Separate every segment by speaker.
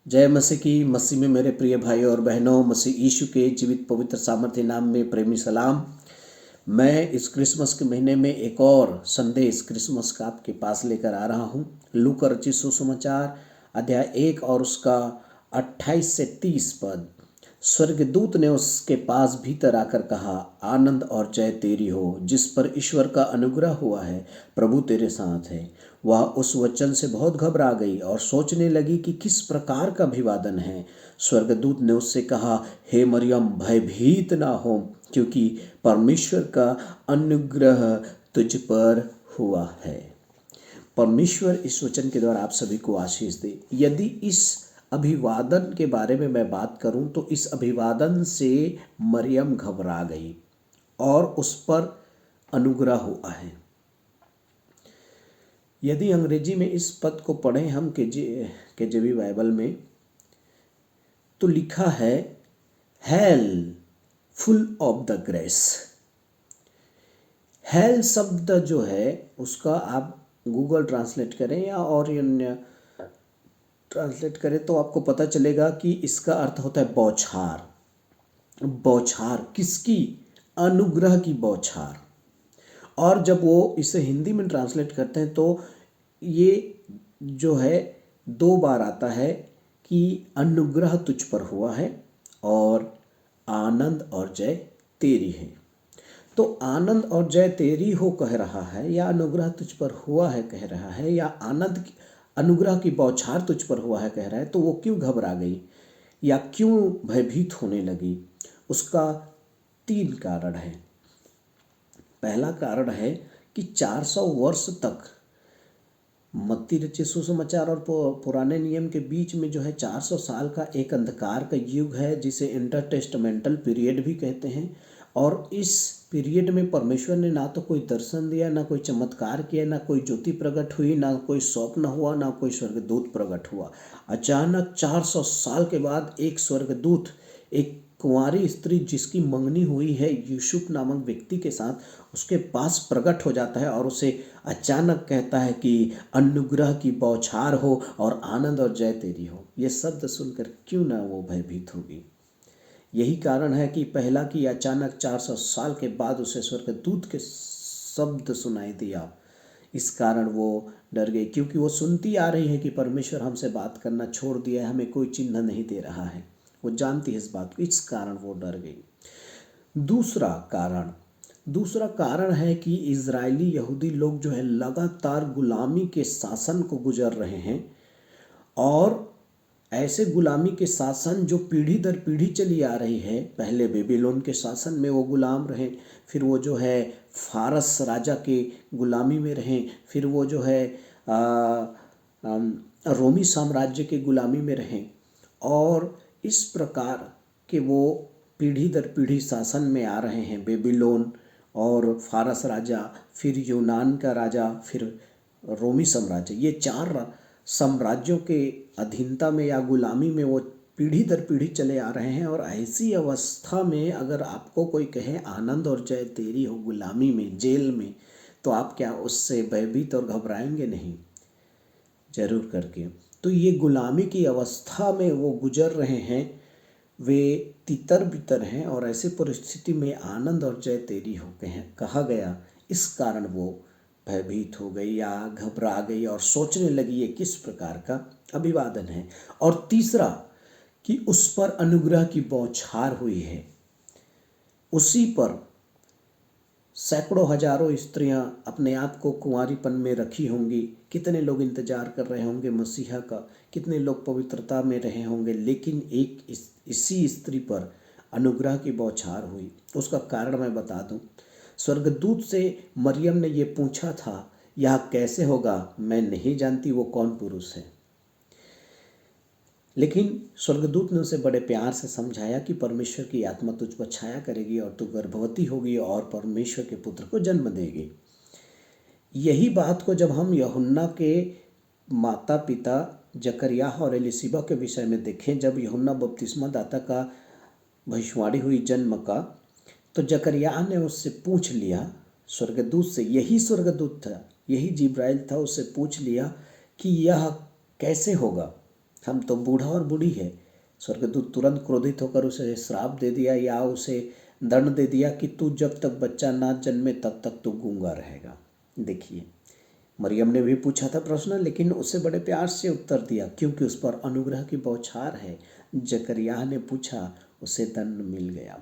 Speaker 1: जय मसीह की। मसीह में मेरे प्रिय भाइयों और बहनों, मसीह यीशु के जीवित पवित्र सामर्थ्य नाम में प्रेमी सलाम। मैं इस क्रिसमस के महीने में एक और संदेश क्रिसमस का आपके पास लेकर आ रहा हूँ। लूका रचित सुसमाचार अध्याय 1 और उसका 28 से 30 पद। स्वर्गदूत ने उसके पास भीतर आकर कहा, आनंद और जय तेरी हो, जिस पर ईश्वर का अनुग्रह हुआ है, प्रभु तेरे साथ है। वह उस वचन से बहुत घबरा गई और सोचने लगी कि किस प्रकार का अभिवादन है। स्वर्गदूत ने उससे कहा, हे मरियम, भयभीत ना हो, क्योंकि परमेश्वर का अनुग्रह तुझ पर हुआ है। परमेश्वर इस वचन के द्वारा आप सभी को आशीष दे। यदि इस अभिवादन के बारे में मैं बात करूं तो इस अभिवादन से मरियम घबरा गई और उस पर अनुग्रह हुआ है। यदि अंग्रेजी में इस पद को पढ़ें हम केजेवी बाइबल में, तो लिखा है hello full of the grace. Hello शब्द जो है उसका आप गूगल ट्रांसलेट करें या और अन्य ट्रांसलेट करें तो आपको पता चलेगा कि इसका अर्थ होता है बौछार। बौछार किसकी? अनुग्रह की बौछार। और जब वो इसे हिंदी में ट्रांसलेट करते हैं तो ये जो है 2 बार आता है कि अनुग्रह तुझ पर हुआ है और आनंद और जय तेरी है। तो आनंद और जय तेरी हो कह रहा है, या अनुग्रह तुझ पर हुआ है कह रहा है, या अनुग्रह की बौछार तुझ पर हुआ है कह रहा है, तो वो क्यों घबरा गई या क्यों भयभीत होने लगी? उसका 3 कारण है। पहला कारण है कि 400 वर्ष तक मत्ती रचित सुसमाचार और पुराने नियम के बीच में जो है 400 साल का एक अंधकार का युग है, जिसे इंटरटेस्टमेंटल पीरियड भी कहते हैं। और इस पीरियड में परमेश्वर ने ना तो कोई दर्शन दिया, ना कोई चमत्कार किया, ना कोई ज्योति प्रकट हुई, ना कोई स्वप्न हुआ, ना कोई स्वर्गदूत प्रकट हुआ। अचानक 400 साल के बाद एक स्वर्गदूत एक कुंवारी स्त्री जिसकी मंगनी हुई है यूसुफ नामक व्यक्ति के साथ, उसके पास प्रकट हो जाता है और उसे अचानक कहता है कि अनुग्रह की बौछार हो और आनंद और जय तेरी हो। ये शब्द सुनकर क्यों ना वो भयभीत होगी। यही कारण है कि पहला कि अचानक 400 साल के बाद उसे स्वर्गदूत के शब्द सुनाई दिया, इस कारण वो डर गई, क्योंकि वो सुनती आ रही है कि परमेश्वर हमसे बात करना छोड़ दिया है, हमें कोई चिन्ह नहीं दे रहा है। वो जानती है इस बात को, इस कारण वो डर गई। दूसरा कारण है कि इजरायली यहूदी लोग जो है लगातार गुलामी के शासन को गुजर रहे हैं, और ऐसे गुलामी के शासन जो पीढ़ी दर पीढ़ी चली आ रही है। पहले बेबीलोन के शासन में वो गुलाम रहे, फिर वो जो है फारस राजा के गुलामी में रहे, फिर वो जो है रोमी साम्राज्य के गुलामी में रहे, और इस प्रकार के वो पीढ़ी दर पीढ़ी शासन में आ रहे हैं। बेबीलोन और फारस राजा, फिर यूनान का राजा, फिर रोमी साम्राज्य, ये 4 साम्राज्यों के अधीनता में या गुलामी में वो पीढ़ी दर पीढ़ी चले आ रहे हैं। और ऐसी अवस्था में अगर आपको कोई कहे आनंद और जय तेरी हो गुलामी में, जेल में, तो आप क्या उससे भयभीत और घबराएंगे? नहीं, जरूर करके। तो ये गुलामी की अवस्था में वो गुजर रहे हैं, वे तितर बितर हैं, और ऐसी परिस्थिति में आनंद और जय तेरी हो कहा गया। इस कारण वो भयभीत हो गई या घबरा गई और सोचने लगी ये किस प्रकार का अभिवादन है। और तीसरा कि उस पर अनुग्रह की बौछार हुई है। उसी पर सैकड़ों हजारों स्त्रियां अपने आप को कुंवारीपन में रखी होंगी। कितने लोग इंतजार कर रहे होंगे मसीहा का, कितने लोग पवित्रता में रहे होंगे, लेकिन इसी स्त्री पर अनुग्रह की बौछार हुई। उसका कारण मैं बता दूं। स्वर्गदूत से मरियम ने ये पूछा था, यह कैसे होगा? मैं नहीं जानती वो कौन पुरुष है। लेकिन स्वर्गदूत ने उसे बड़े प्यार से समझाया कि परमेश्वर की आत्मा तुझ पर छाया करेगी और तू गर्भवती होगी और परमेश्वर के पुत्र को जन्म देगी। यही बात को जब हम यूहन्ना के माता पिता जकरिया और एलिशिबा के विषय में देखें, जब यूहन्ना बपतिस्मा दाता का भविष्यवाणी हुई जन्म का, तो जकरिया ने उससे पूछ लिया स्वर्गदूत से, यही स्वर्गदूत था, यही जिब्राइल था, उससे पूछ लिया कि यह कैसे होगा। हम तो बूढ़ा और बूढ़ी है। स्वर्गदूत तुरंत क्रोधित होकर उसे श्राप दे दिया या उसे दंड दे दिया कि तू जब तक बच्चा ना जन्मे तब तक तू गूंगा रहेगा। देखिए, मरियम ने भी पूछा था प्रश्न, लेकिन उसे बड़े प्यार से उत्तर दिया क्योंकि उस पर अनुग्रह की बौछार है। जकरिया ने पूछा, उसे दंड मिल गया।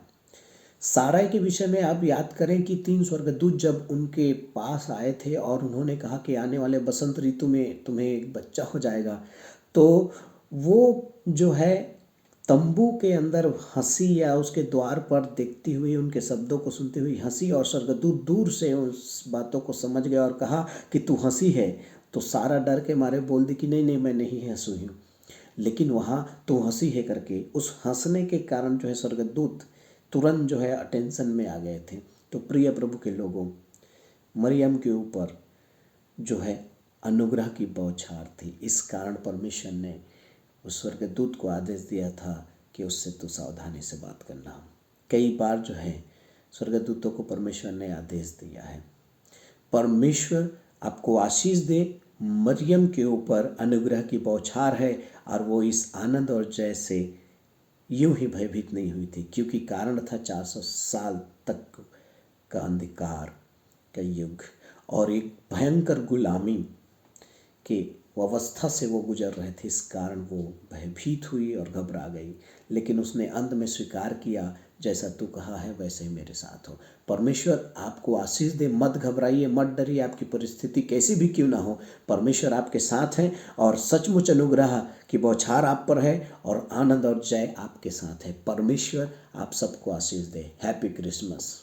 Speaker 1: साराई के विषय में आप याद करें कि 3 स्वर्गदूत जब उनके पास आए थे और उन्होंने कहा कि आने वाले बसंत ऋतु में तुम्हें एक बच्चा हो जाएगा, तो वो जो है तंबू के अंदर हंसी या उसके द्वार पर देखती हुई उनके शब्दों को सुनती हुई हंसी, और स्वर्गदूत दूर से उस बातों को समझ गया और कहा कि तू हंसी है। तो सारा डर के मारे बोल दी कि नहीं नहीं, मैं नहीं हंसी हूँ। लेकिन वहाँ तू हंसी है करके उस हंसने के कारण जो है स्वर्गदूत तुरंत जो है अटेंशन में आ गए थे। तो प्रिय प्रभु के लोगों, मरियम के ऊपर जो है अनुग्रह की बौछार थी। इस कारण परमेश्वर ने उस स्वर्गदूत को आदेश दिया था कि उससे तो सावधानी से बात करना। कई बार जो है स्वर्गदूतों को परमेश्वर ने आदेश दिया है। परमेश्वर आपको आशीष दे। मरियम के ऊपर अनुग्रह की बौछार है और वो इस आनंद और जय से यूं ही भयभीत नहीं हुई थी, क्योंकि कारण था 400 साल तक का अंधकार का युग और एक भयंकर गुलामी के अवस्था से वो गुजर रहे थे। इस कारण वो भयभीत हुई और घबरा गई, लेकिन उसने अंत में स्वीकार किया, जैसा तू कहा है वैसे ही मेरे साथ हो। परमेश्वर आपको आशीष दे। मत घबराइए, मत डरिए। आपकी परिस्थिति कैसी भी क्यों ना हो, परमेश्वर आपके साथ है और सचमुच अनुग्रह की बौछार आप पर है और आनंद और जय आपके साथ है। परमेश्वर आप सबको आशीष दे। Happy Christmas.